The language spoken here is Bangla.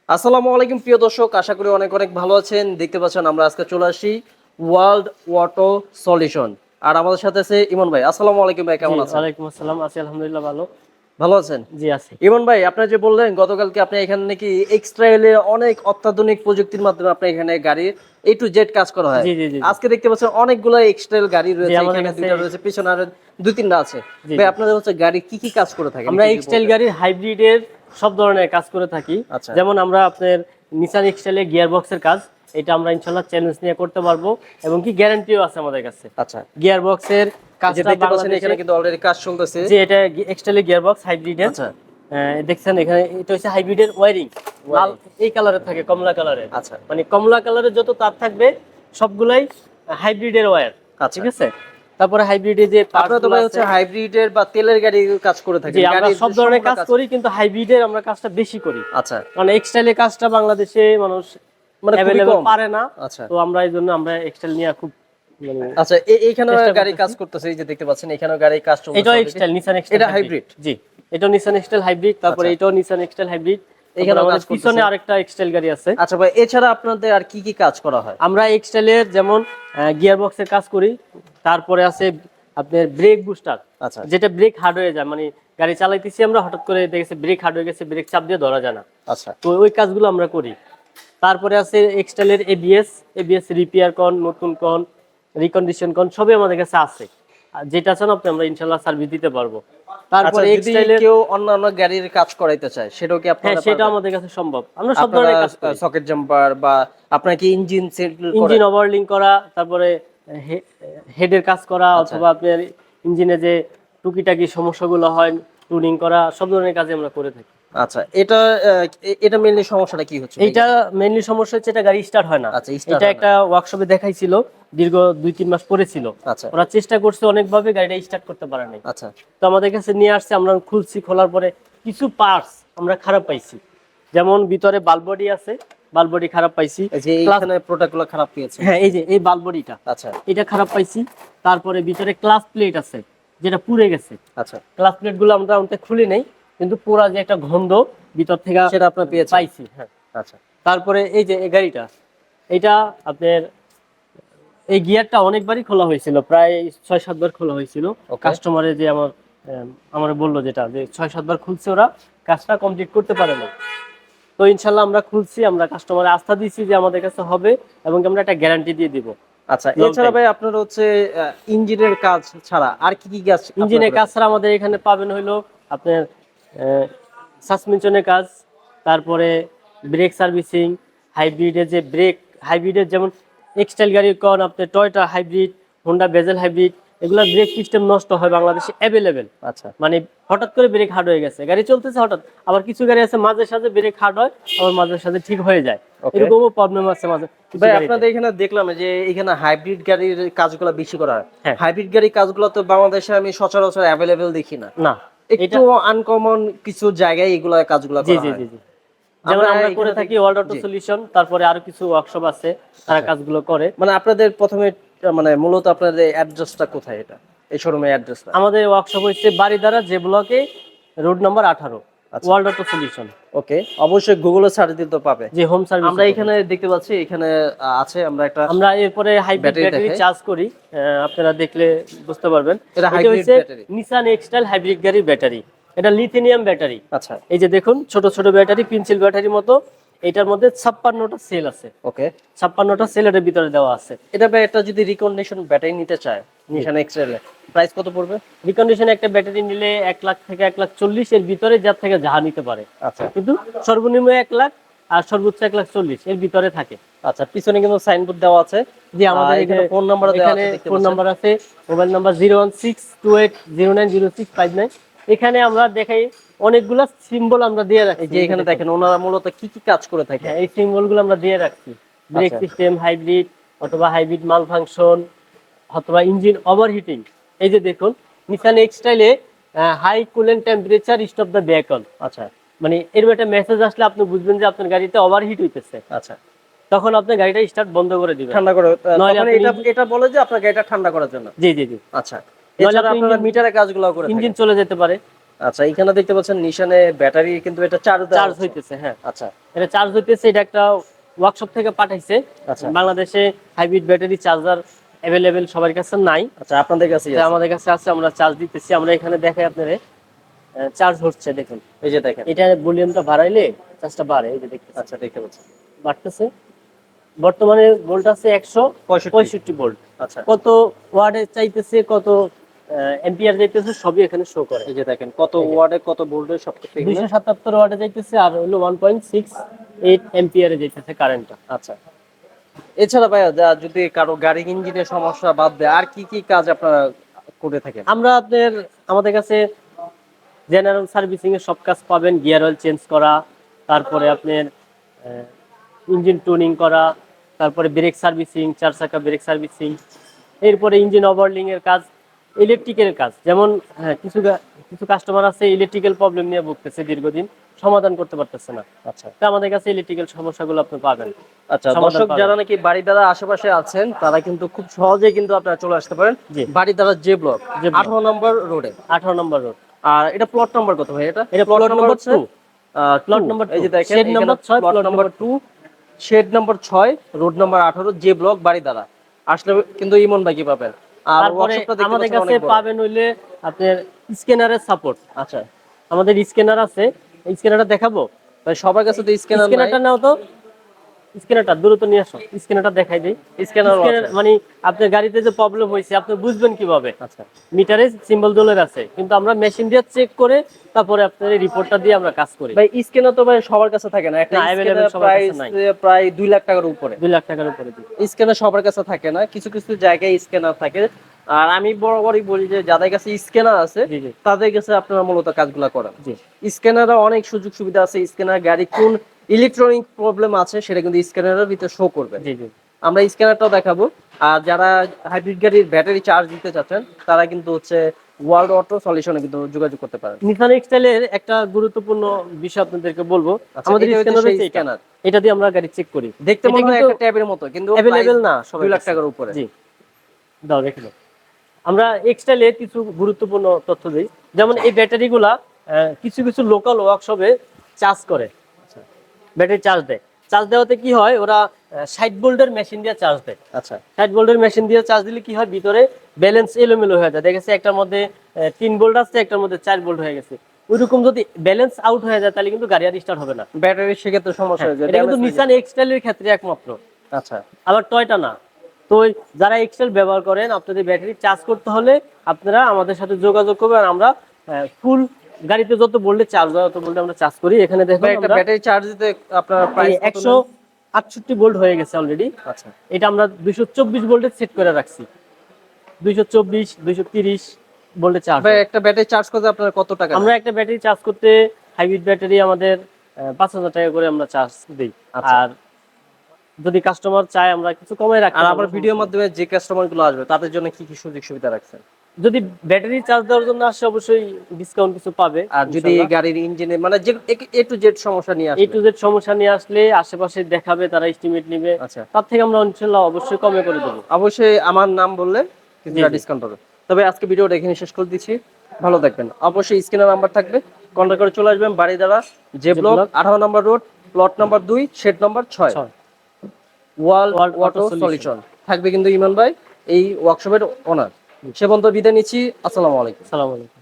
আসসালামু আলাইকুম প্রিয় দর্শক, আশা করি অনেক অনেক ভালো আছেন। দেখতে পাচ্ছেন আমরা আজকে চলে আসি ওয়ার্ল্ড অটো সলিউশন, আর আমাদের সাথে আছে ইমন ভাই। আসসালামু আলাইকুম ভাই, কেমন আছেন? ওয়ালাইকুম আসসালাম, আছি আলহামদুলিল্লাহ ভালো। ভালো আছেন? জি আছি। ইমন ভাই, আপনি যে বললেন গতকালকে আপনি এখানে নাকি এক্সট্রা এলের অনেক অত্যাধুনিক প্রযুক্তির মাধ্যমে আপনি এখানে গাড়ির এ টু জেড কাজ করা হয়। জি জি জি আজকে দেখতে পাচ্ছেন অনেকগুলো এক্সট্রা গাড়ি জি রয়েছে, আমাদের এখানে কাছে দুইটা রয়েছে, পিছনে আর দুই তিনটা আছে। জি ভাই জি আপনাদের হচ্ছে গাড়ি কি কি কাজ করে থাকেন আমরা একটু যদি এক্সটাইল বলতেন। গাড়ির হাইব্রিডের সব ধরনের কাজ করে থাকি। আচ্ছা যেমন আমরা আপনার নিসান এক্সটাইলে গিয়ার বক্সের কাজ, এটা আমরা ইনশাআল্লাহ চ্যালেঞ্জ নিয়ে করতে পারবো এবং কি গ্যারান্টিও আছে আমাদের কাছে। আচ্ছা, গিয়ার বক্সের এই যে কাজটা দেখতে পাচ্ছেন বাংলাদেশে এখানে কিন্তু অলরেডি কাজ চলতেছে। যে এটা এক্সটাইলে গিয়ার বক্স হাইব্রিডের। আচ্ছা দেখছেন এখানে এটা হচ্ছে হাইব্রিডের ওয়্যারিং, লাল এই কালারের থাকে, কমলা কালারের। আচ্ছা মানে কমলা কালারের যত তার থাকবে সবগুলাই হাইব্রিডের ওয়্যার। আচ্ছা, ঠিক আছে। তারপরে হাইব্রিডে যে আপনারা তো ভাই হচ্ছে হাইব্রিডের বা তেলের গাড়ি কাজ করে থাকেন। জি আমরা গাড়ির সব ধরনের কাজ সম্পূর্ণ করি, কিন্তু হাইব্রিডের আমরা কাজটা বেশি করি। আচ্ছা, কারণ এক্সটাইলের কাজটা বাংলাদেশে মানুষ মানে খুবই অ্যাভেলেবল কম। পারে না। আচ্ছা তো আমরা এই জন্য আমরা এক্সটাইল নিয়ে খুব মানে আচ্ছা, এইখানে চেষ্টা গাড়ি কাজ করতেছি। করতেছে, এই যে দেখতে পাচ্ছেন এখানেও গাড়ি কাজ চলতেছে এটাও already। এক্সটাইল, নিসান এক্সটাইল এটা হাইব্রিড। জি, এটাও নিসান এক্সটাইল হাইব্রিড। তারপরে আচ্ছা। এটাও নিসান এক্সটাইল হাইব্রিড। এখানেও এখানে কাজ আমাদের করতেছে। পিছনে আরেকটা এক্সটাইল গাড়ি আছে। আচ্ছা ভাই, এছাড়া আপনাদের আর কি কি কাজ করা হয়? আমরা এক্সটাইলের যেমন গিয়ার বক্সের কাজ করি, তারপরে আছে আপনার ব্রেক বুস্টার, আচ্ছা যেটা ব্রেক হার্ড হয়ে যায়, মানে গাড়ি চালাইতেছি আমরা হঠাৎ করে দেখেছি ব্রেক হার্ড হয়ে গেছে, ব্রেক চাপ দিয়ে ধরা যায় না, আচ্ছা তো ওই কাজগুলো আমরা করি। তারপরে আছে এক্সটাইলের এবিএস, এবিএস রিপেয়ার কন, নতুন কন, রিকন্ডিশন কন, সবই আমাদের কাছে আছে। আর যেটা চান আপনি আমরা ইনশাআল্লাহ সার্ভিস দিতে পারবো। তারপরে আচ্ছা, যদি এক্সটাইলের কেউ অন্যান্য গাড়ির কাজ করাইতে চায় সেটাও কি হ্যাঁ আপনারা সেটা পারবেন? আমাদের কাছে সম্ভব, আমরা সব ধরনের কাজ করি। সকেট জাম্পার বা আপনার কি ইঞ্জিন সেটেল করে? ইঞ্জিন ওভারলিং করা, তারপরে হেডের কাজ করা, আচ্ছা। অথবা আপনার ইঞ্জিনে যে টুকিটাকি সমস্যাগুলো হয় টুনিং করা, সব ধরনের কাজ আমরা করে থাকি। আচ্ছা, এটা এটা মেইনলি সমস্যাটা কি হচ্ছে? এইটা মেইনলি সমস্যা হচ্ছে এটা গাড়ি স্টার্ট হয় না। আচ্ছা, start এটা হয় না। একটা ওয়ার্কশপে দেখাইছিল, দীর্ঘ 2-3 মাস পরে ছিল। আচ্ছা ওরা চেষ্টা করছে অনেকভাবে, গাড়িটা স্টার্ট করতে পারে নাই। আচ্ছা তো আমাদের কাছে নিয়ে আসছে, আমরা খুলছি, খোলার পরে কিছু পার্টস আমরা খারাপ পাইছি। যেমন ভিতরে বাল্বডি আছে, বাল্বডি খারাপ পাইছি। এই যে Plus- এখানে প্রোডাক্টগুলো খারাপ পেয়েছে। হ্যাঁ এই যে এই বাল্বডিটা, আচ্ছা এটা খারাপ পাইছি। তারপরে ভিতরে ক্লাস প্লেট আছে যেটা পুড়ে গেছে, আচ্ছা, ক্লাস প্লেট গুলো আমরা অন্তে খুলি নেই, কিন্তু পুরা যে একটা গন্ধ ভিতর থেকে সেটা আপনার পেয়েছেন? পাইছি। হ্যাঁ। আচ্ছা তারপরে এই যে এই গাড়িটা, এটা আপনার এই গিয়ারটা অনেকবারই খোলা হয়েছিল, প্রায় 6-7 বার খোলা হয়েছিল। Okay. কাস্টমারে যে আমার বললো যেটা যে 6-7 বার খুলছে, ওরা কাজটা কমপ্লিট করতে পারে না। তো ইনশাল্লাহ আমরা খুলছি, আমরা কাস্টমারে আস্থা দিচ্ছি যে আমাদের কাছে হবে, এবং আমরা একটা গ্যারান্টি দিয়ে দিব। আচ্ছা, Long এছাড়া time. ভাই আপনার হচ্ছে ইঞ্জিনের কাজ ছাড়া আর কি কি কাজ ইঞ্জিনের আপনারা কাজ ছাড়া আমাদের এখানে পাবেন হইলো আপনার সাসপেনশনের কাজ, তারপরে ব্রেক সার্ভিসিং, হাইব্রিডের যে ব্রেক, হাইব্রিডের যেমন এক্সটাইল গাড়ির কোন আপনার টয়োটা হাইব্রিড, হোন্ডা বেজেল হাইব্রিড, এগুলা ব্রেক সিস্টেম নষ্ট হয় বাংলাদেশে অ্যাভেলেবেল। করেন? আচ্ছা মানে হঠাৎ করে ব্রেক হার্ড হয়ে গেছে, গাড়ি চলতেছে হঠাৎ, আবার কিছু গাড়ি আছে মাঝে সাঝে ব্রেক হার্ড হয়, আবার মাঝে সাঝে ঠিক হয়ে যায়, Okay. এরকমও প্রবলেম আছে মাঝে কিছু ভাই গাড়িতে। আপনাদের এখানে দেখলাম যে এখানে হাইব্রিড গাড়ির কাজগুলো বেশি করা হয়। হ্যাঁ। হাইব্রিড গাড়ির কাজগুলো তো বাংলাদেশে আমি সচরাচর অ্যাভেলেবেল দেখি না। না একটু আনকমন কিছু জায়গায় এগুলো কাজগুলো জি করা জি হয়। জি জি যেমন আমরা এখানে করে থাকি দেখি- ওয়ার্ল্ড অটো জি। সলিউশন, তারপরে আরো কিছু ওয়ার্কশপ আছে, তারা আচ্ছা। কাজগুলো করে। মানে আপনাদের প্রথমে মানে মূলত আপনাদের অ্যাড্রেসটা কোথায়? এটা এই শোরুমের অ্যাড্রেসটা? আমাদের ওয়ার্কশপ হচ্ছে বাড়িধারা, যে ব্লকে, রোড নাম্বার 18, আচ্ছা। World auto solution. ওকে, অবশ্যই গুগলে সার্চ দিলে তো পাবে। যে হোম সার্ভিস আমরা এখানে দেখতে পাচ্ছি, এখানে আছে আমরা একটা আমরা এরপরে হাইব্রিড ব্যাটারি ব্যাটারি দেখাই। চার্জ করি, আপনারা দেখলে বুঝতে পারবেন। এটা এটা hybrid হচ্ছে ব্যাটারি। নিসান এক্সটাইল হাইব্রিড গাড়ির ব্যাটারি, এটা লিথিয়াম ব্যাটারি। আচ্ছা এই যে দেখুন ছোট ছোট ব্যাটারি, পেন্সিল ব্যাটারির মতো। এটার মধ্যে 56টা সেল আছে, ওকে। 56টা সেল এর ভিতরে দেওয়া আছে। এটা ভাই একটা যদি রিকন্ডিশন ব্যাটারি নিতে চায় নিশান এক্সেল, প্রাইস কত পড়বে? রিকন্ডিশনে একটা ব্যাটারি নিলে 1 লাখ থেকে 1,40,000 এর ভিতরে, যার থেকে যাহা নিতে পারে। আচ্ছা কিন্তু সর্বনিম্ন 1 লাখ আর সর্বোচ্চ 1,40,000 এর ভিতরে থাকে। আচ্ছা, পিছনে কিন্তু সাইনবোর্ড দেওয়া আছে। যে আমাদের এখানে এখানে ফোন নাম্বার দেওয়া আছে, দেখতে ফোন পাচ্ছেন। নাম্বার আছে, মোবাইল নাম্বার 01628090659। এখানে আমরা দেখাই অনেকগুলা সিম্বল আমরা দিয়ে এই রাখছি, যে এখানে দেখেন ওনারা মূলত কি কি কাজ করে থাকে। হ্যাঁ এই সিম্বল গুলো আমরা দিয়ে রাখছি। ব্রেক আচ্ছা। সিস্টেম হাইব্রিড, অথবা হাইব্রিড মাল ফাংশন, অথবা ইঞ্জিন ওভারহিটিং। এই যে দেখুন নিসান এক্সটাইলে high coolant temperature stop the vehicle, আচ্ছা মানে এর একটা মেসেজ আসলে আপনি বুঝবেন যে আপনার গাড়িতে ওভারহিট হইতেছে, আচ্ছা, তখন আপনি গাড়িটা স্টার্ট বন্ধ করে দিবেন। ঠান্ডা করে নইলে তখন আপনি এটা এটা বলে যে আপনার গাড়িটা ঠান্ডা করার জন্য। জি জি জি আচ্ছা, নইলে এছাড়া আপনি আপনারা মিটারে কাজগুলো করে থাকেন। ইঞ্জিন চলে যেতে পারে। আচ্ছা, এখানে দেখতে পাচ্ছেন নিশানে ব্যাটারি কিন্তু এটা চার্জ হইতেছে। হ্যাঁ, আচ্ছা, এটা চার্জ হইতেছে। এটা একটা ওয়ার্কশপ থেকে পাঠাইছে। আচ্ছা, বাংলাদেশে হাইব্রিড ব্যাটারি চার্জার অ্যাভেলেবেল সবার কাছে নাই। আচ্ছা, আপনাদের কাছে এটা আমাদের কাছে আছে, আমরা চার্জ দিতেছি। আমরা এখানে দেখাই আপনাদের চার্জ হচ্ছে, দেখুন। এই যে দেখেন। এটা ভলিউমটা বাড়াইলে চার্জটা বাড়ে, এই যে দেখতেছেন। আচ্ছা, দেখতে পাচ্ছেন বাড়তেছে। বর্তমানে ভোল্ট আছে 165 ভোল্ট। আচ্ছা, কত ওয়াটে চাইতেছে, কত এম্পিয়ার যাইতেছে সবই এখানে শো করে। এই যে দেখেন কত ওয়াটে কত ভোল্টে সবকিছু এখানে। 277 ওয়াটে যাইতেছে, আর হলো 1.68 এম্পিয়ারে যাইতেছে কারেন্টটা। আচ্ছা, এছাড়া ভাইয়া যদি কারো গাড়ির ইঞ্জিনের সমস্যা বাদ দেয় আর কি কি কাজ আপনারা করে থাকেন? আমরা আমাদের কাছে জেনারেল সার্ভিসিং এর সব কাজ পাবেন। গিয়ার অয়েল চেঞ্জ করা, তারপরে আপনার ইঞ্জিন টুনিং করা, তারপরে ব্রেক সার্ভিসিং, 4 চাকা ব্রেক সার্ভিসিং, এরপরে ইঞ্জিন ওভারলিং এর কাজ, ইলেকট্রিকের কাজ। যেমন কিছু কাস্টমার আছে ইলেকট্রিক্যাল প্রবলেম নিয়ে ভুগতেছে, দীর্ঘদিন সমাধান করতে পারতেছে না। আচ্ছা, তো আমাদের কাছে ইলেকট্রিক্যাল সমস্যাগুলো আপনি পাবেন। আচ্ছা, দর্শক যারা নাকি বাড়ি দ্বারা আশেপাশে আছেন তারা কিন্তু খুব সহজে কিন্তু আপনারা চলে আসতে পারেন বাড়ি দ্বারা যে ব্লক 18 নম্বর রোডে। 18 নম্বর রোড। আর এটা প্লট নাম্বার কত ভাই? এটা plot number 2। Plot two. Number এই যে দেখেন shed number 6, plot number 2, shed number 6, road number 18, যে ব্লক বাড়ি দ্বারা আসলে কিন্তু ইমন ভাই কি পাবেন। আর তারপরে ওয়ার্কশপটা দেখতে আমাদের পাচ্ছেন কাছে অনেক বড়। পাবেন হইলে আপনার স্ক্যানারের সাপোর্ট। আচ্ছা, আমাদের স্ক্যানার আছে, এই স্ক্যানারটা দেখাবো। ভাই সবার কাছে তো স্ক্যানার নাই। স্ক্যানারটা নাও তো, স্ক্যানারটা দ্রুত নিয়ে আসো, স্ক্যানারটা দেখাই দেই। স্ক্যানার মানে আপনার গাড়িতে যে প্রবলেম হয়েছে আপনি বুঝবেন কিভাবে? আচ্ছা, মিটারে সিম্বল দোলের আছে, কিন্তু আমরা মেশিন দিয়ে চেক করে তারপরে আপনার রিপোর্টটা দিয়ে আমরা কাজ করি। ভাই স্ক্যানার তো ভাই সবার কাছে থাকে না। একটা না, available স্ক্যানার সবার কাছে নাই। প্রায় 2 লাখ টাকার উপরে। 2 লাখ টাকার উপরে দিই। স্ক্যানার সবার কাছে থাকে না, কিছু কিছু জায়গায় স্ক্যানার থাকে। আর আমি বরাবরই বলি যে যাদের কাছে স্ক্যানার আছে জি জি তাদের কাছে আপনারা মূলত কাজগুলো করেন। জি স্ক্যানারে অনেক সুযোগ সুবিধা আছে। স্ক্যানার গাড়ি কোন ইলেকট্রনিক প্রবলেম আছে সেটা কিন্তু স্ক্যানারের ভিতরে শো করবে। জি জি। আমরা স্ক্যানারটাও দেখাবো। আর যারা হাইব্রিড গাড়ির ব্যাটারি চার্জ দিতে চাচ্ছেন তারা কিন্তু হচ্ছে ওয়ার্ল্ড অটো সলিউশনে কিন্তু যোগাযোগ করতে পারেন। নিসান এক্সটাইলের একটা গুরুত্বপূর্ণ বিষয় আপনাদেরকে বলবো। আমাদের এটা হচ্ছে স্ক্যানার সেই হচ্ছে স্ক্যানার। এটা দিয়ে আমরা গাড়ি চেক করি। দেখতে এটা মনে হয় কিন্তু একটা ট্যাবের মতো, কিন্তু অ্যাভেলেবেল না, 2 লাখ টাকার উপরে। জি, দাও রেখে দাও। আমরা এক্সটাইলে কিছু গুরুত্বপূর্ণ তথ্য দিই। যেমন এই ব্যাটারিগুলা কিছু কিছু লোকাল ওয়ার্কশপে চার্জ করে, ব্যাটারি চার্জ দেয়। চার্জ দেওয়াতে কি হয়, ওরা 60 ভোল্টের মেশিন দিয়ে চার্জ দেয়। আচ্ছা, 60 ভোল্টের মেশিন দিয়ে চার্জ দিলে কি হয়, ভিতরে ব্যালেন্স এলোমেলো হয়ে যায়। দেখেছে একটার মধ্যে 3 ভোল্ট আছে, একটার মধ্যে 4 ভোল্ট হয়ে গেছে। ওইরকম যদি ব্যালেন্স আউট হয়ে যায় তাহলে কিন্তু গাড়ি আর স্টার্ট হবে না। ব্যাটারির সেক্ষেত্রে সমস্যা হয়ে যায়। এটা কিন্তু নিসান এক্সটাইলের ক্ষেত্রে একমাত্র, আচ্ছা, আবার টয়টা না। তো যারা এক্সটাইল ব্যবহার করেন, আপনাদের ব্যাটারি চার্জ করতে হলে আপনারা আমাদের সাথে যোগাযোগ করবেন। আমরা ফুল গাড়িতে যত ভোল্টে চার্জ হয় তত ভোল্টে আমরা চার্জ করি। এখানে দেখুন একটা ব্যাটারি চার্জ দিতে আপনার প্রাইস 168 ভোল্ট হয়ে গেছে অলরেডি। আচ্ছা, এটা আমরা 224 ভোল্টে সেট করে রাখছি। 224 230 ভোল্টে চার্জ। ভাই একটা ব্যাটারি চার্জ করতে আপনার কত টাকা? আমরা একটা ব্যাটারি চার্জ করতে, হাইব্রিড ব্যাটারি আমাদের 5000 টাকা করে আমরা চার্জ দেই। আর যদি কাস্টমার চায় আমরা কিছু কমাই রাখি। আর আমার ভিডিওর মাধ্যমে যে কাস্টমার গুলো আসবে তাদের জন্য কি কি সুযোগ সুবিধা রাখছেন? যদি ব্যাটারি চার্জ দেওয়ার জন্য আসে অবশ্যই ডিসকাউন্ট কিছু পাবে। আর যদি গাড়ির ইঞ্জিনে মানে যে এ টু জেড সমস্যা নিয়ে এ টু জেড সমস্যা নিয়ে আসলে আশেপাশে দেখাবে, তারা এস্টিমেট নেবে। আচ্ছা, তার থেকে আমরা ইনশাআল্লাহ অবশ্যই কমে করে দেব। অবশ্যই আমার নাম বললে কিছুটা ডিসকাউন্ট পাবে। তবে আজকে ভিডিওটা এখানে শেষ করে দিচ্ছি। ভালো থাকবেন। অবশ্যই স্ক্রিনে নাম্বার থাকবে, কন্টাক্ট করে চলে আসবেন বাড়ি দ্বারা যে ব্লক 18 নম্বর road, plot number 2, shed number 6, world auto solution থাকবে কিন্তু ইমন ভাই এই ওয়ার্কশপের ওনার। সে পর্যন্ত বিদায় নিচ্ছি। আসসালামু আলাইকুম। আসসালামু আলাইকুম।